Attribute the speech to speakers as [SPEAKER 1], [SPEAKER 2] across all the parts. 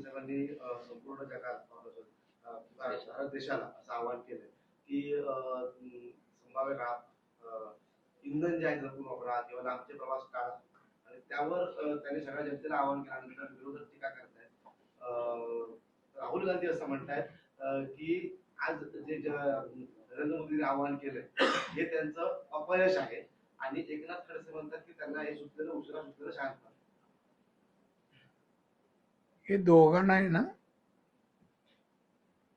[SPEAKER 1] साहेबांनी संपूर्ण जगात भारत देशाला असं आवाहन केलं की संभाव्य काळात इंधन जे आहे जपून वापरा किंवा लांबचे प्रवास टाळा आणि त्यावर त्यांनी सगळ्या जनतेला आवाहन केल्यानंतर विरोधक टीका करतायत. राहुल गांधी असं म्हणतायत की आज जे नरेंद्र मोदींनी आवाहन केलंय हे त्यांचं अपयश आहे आणि एकनाथ खडसे म्हणतात की त्यांना हे सुचलेलं उशिरा सुचलेलं शांत.
[SPEAKER 2] हे दोघांनाही ना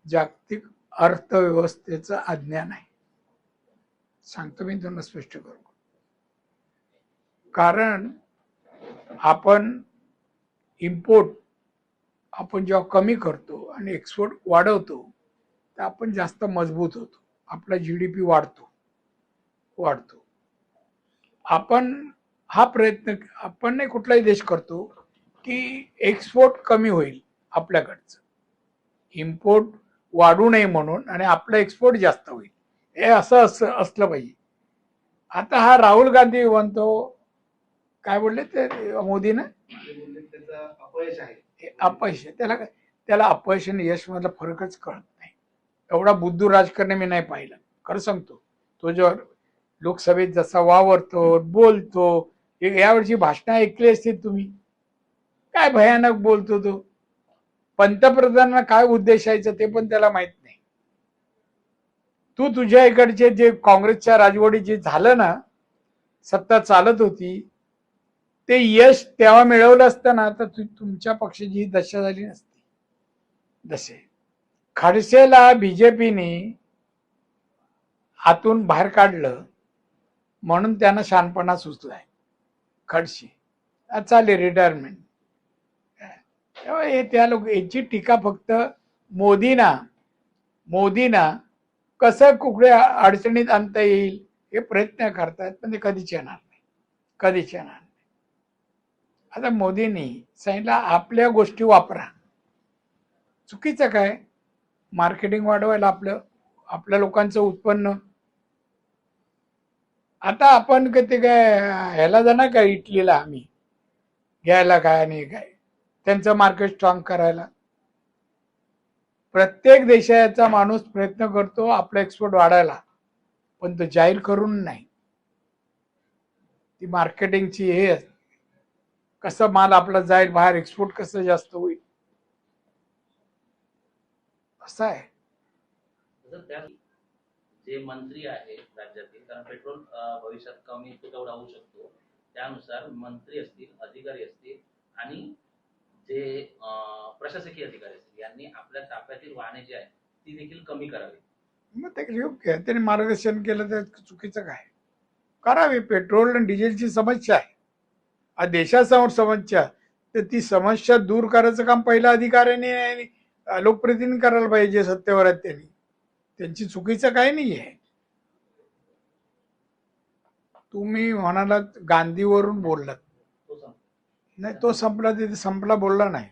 [SPEAKER 2] जागतिक अर्थव्यवस्थेचं अज्ञान आहे. सांगतो मी त्यांना स्पष्ट करू. कारण आपण इम्पोर्ट आपण जेव्हा कमी करतो आणि एक्सपोर्ट वाढवतो तर आपण जास्त मजबूत होतो. आपला GDP वाढतो. आपण हा प्रयत्न आपण नाही कुठलाही देश करतो की एक्सपोर्ट कमी होईल आपल्याकडचं, इम्पोर्ट वाढू नये म्हणून आणि आपलं एक्सपोर्ट जास्त होईल हे असं असलं पाहिजे. आता हा राहुल गांधी म्हणतो काय बोलले ते मोदीनं
[SPEAKER 1] अपयश आहे.
[SPEAKER 2] अपयश त्याला अपयश आणि यश मधला फरकच कळत नाही. एवढा बुद्धू राजकारणी मी नाही पाहिलं खरं सांगतो. तो जो लोकसभेत जसा वावरतो बोलतो, यावर्षी भाषणं ऐकली असतील तुम्ही, काय भयानक बोलतो तो. पंतप्रधानांना काय उद्देशायचं ते पण त्याला माहित नाही. तू तुझ्या इकडचे जे काँग्रेसच्या राजवटीत जे झालं ना, सत्ता चालत होती, ते यश तेव्हा मिळवलं असतं ना तर तुमच्या पक्षाची ही दशा झाली नसती. जसे खडसेला बीजेपीने हातून बाहेर काढलं म्हणून त्यांना शहाणपणा सुचलाय. खडसे चालेल रिटायरमेंट. त्या लोक यांची टीका फक्त मोदीना कसं कुठे अडचणीत आणता येईल हे प्रयत्न करतात, पण ते कधीच येणार नाही. आता मोदींनी सांगितलं आपल्या गोष्टी वापरा. चुकीचं काय? मार्केटिंग वाढवायला आपल्या लोकांचं उत्पन्न. आता आपण ते काय ह्याला जाणार काय इटलीला आम्ही घ्यायला काय आणि काय त्यांचं मार्केट स्ट्रॉंग करायला. प्रत्येक देशाचा माणूस प्रयत्न करतो आपला एक्सपोर्ट वाढायला, पण तो जाहीर करून नाही. ती मार्केटिंगची हे कसं माल आपला जाईल बाहेर, एक्सपोर्ट कसं जास्त होईल असं आहे.
[SPEAKER 3] जे मंत्री आहेत राज्यातील, कारण पेट्रोल भविष्यात कमी तुटवडा होऊ शकतो, त्यानुसार मंत्री असतील, अधिकारी असतील आणि जे प्रशासकीय अधिकारी असतील यांनी आपल्या ताफ्यातील वाहने जी आहेत ती देखील कमी करावी.
[SPEAKER 2] मग ते योग्य आहे. त्यांनी मार्गदर्शन केलं तर चुकीचं काय? करावी. पेट्रोल आणि डिझेलची समस्या आहे देशासमोर समस्या, तर ती समस्या दूर करायचं काम पहिल्या अधिकाऱ्यांनी लोकप्रतिनिधी करायला पाहिजे. सत्तेवर आहेत त्यांची चुकीचं काही नाही आहे. तुम्ही म्हणालात गांधीवरून बोललात नाही, तो संपला तिथे संपला बोलला नाही,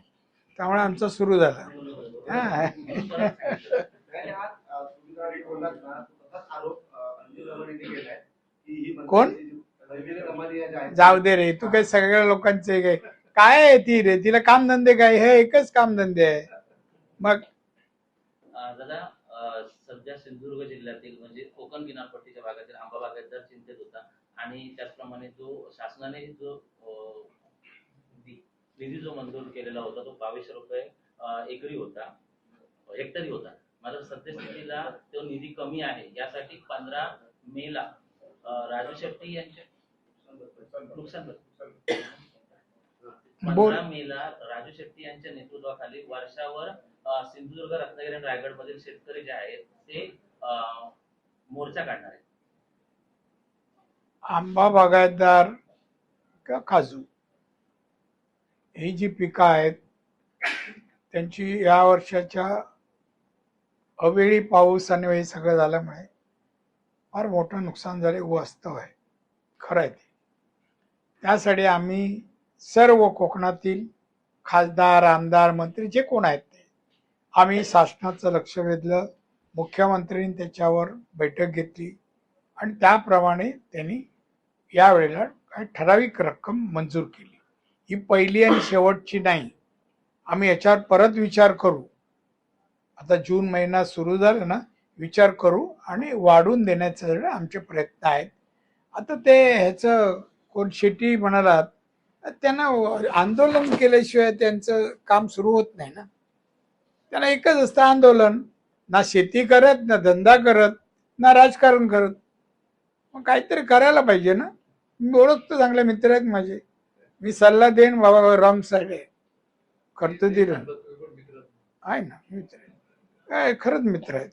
[SPEAKER 2] त्यामुळे आमचा सुरू झाला. कोण? जाऊ दे रे, तू काही सगळ्या लोकांचे काय आहे ती रे, तिला कामधंदे काय? हे एकच कामधंदे आहे. मग
[SPEAKER 3] दादा सध्या सिंधुदुर्ग जिल्ह्यातील म्हणजे कोकण किनारपट्टीच्या भागातील आंबा बागायतदार चिंतेत होता आणि त्याचप्रमाणे जो शासनाने जो निधी जो मंजूर केलेला होता तो 2200 रुपये एकरी होता, हेक्टरी होता. मात्र सद्यस्थितीला तो निधी कमी आहे. यासाठी 15 मेला राजू शेट्टी यांच्या नुकसान 15 मेला राजू शेट्टी यांच्या नेतृत्वाखाली वर्षावर सिंधुदुर्ग, रत्नागिरी आणि रायगड मधील शेतकरी जे आहेत ते मोर्चा काढणार आहेत.
[SPEAKER 2] आंबा बागायतदार किंवा काजू ही जी पिकं आहेत त्यांची या वर्षाच्या अवेळी पाऊस आणि हे सगळं झाल्यामुळे फार मोठं नुकसान झाले, वास्तव आहे, खरं आहे ते. त्यासाठी आम्ही सर्व कोकणातील खासदार, आमदार, मंत्री जे कोण आहेत ते आम्ही शासनाचं लक्ष वेधलं. मुख्यमंत्र्यांनी त्याच्यावर बैठक घेतली आणि त्याप्रमाणे त्यांनी यावेळेला काही ठराविक रक्कम मंजूर केली. ही पहिली आणि शेवटची नाही, आम्ही याच्यावर परत विचार करू. आता जून महिना सुरू झाला ना, विचार करू आणि वाढून देण्याचे आमचे प्रयत्न आहेत. आता ते ह्याचं कोण शेट्टी म्हणालात, त्यांना आंदोलन केल्याशिवाय त्यांचं काम सुरू होत नाही ना. त्यांना एकच असतं आंदोलन. ना शेती करत, ना धंदा करत, ना राजकारण करत. मग काहीतरी करायला पाहिजे ना. मी ओळखतो, चांगले मित्र आहेत माझे. मी सल्ला देईन बाबा, रॉंग साईड आहे, करतो दिलं आहे ना मित्र. काय खरंच मित्र आहेत.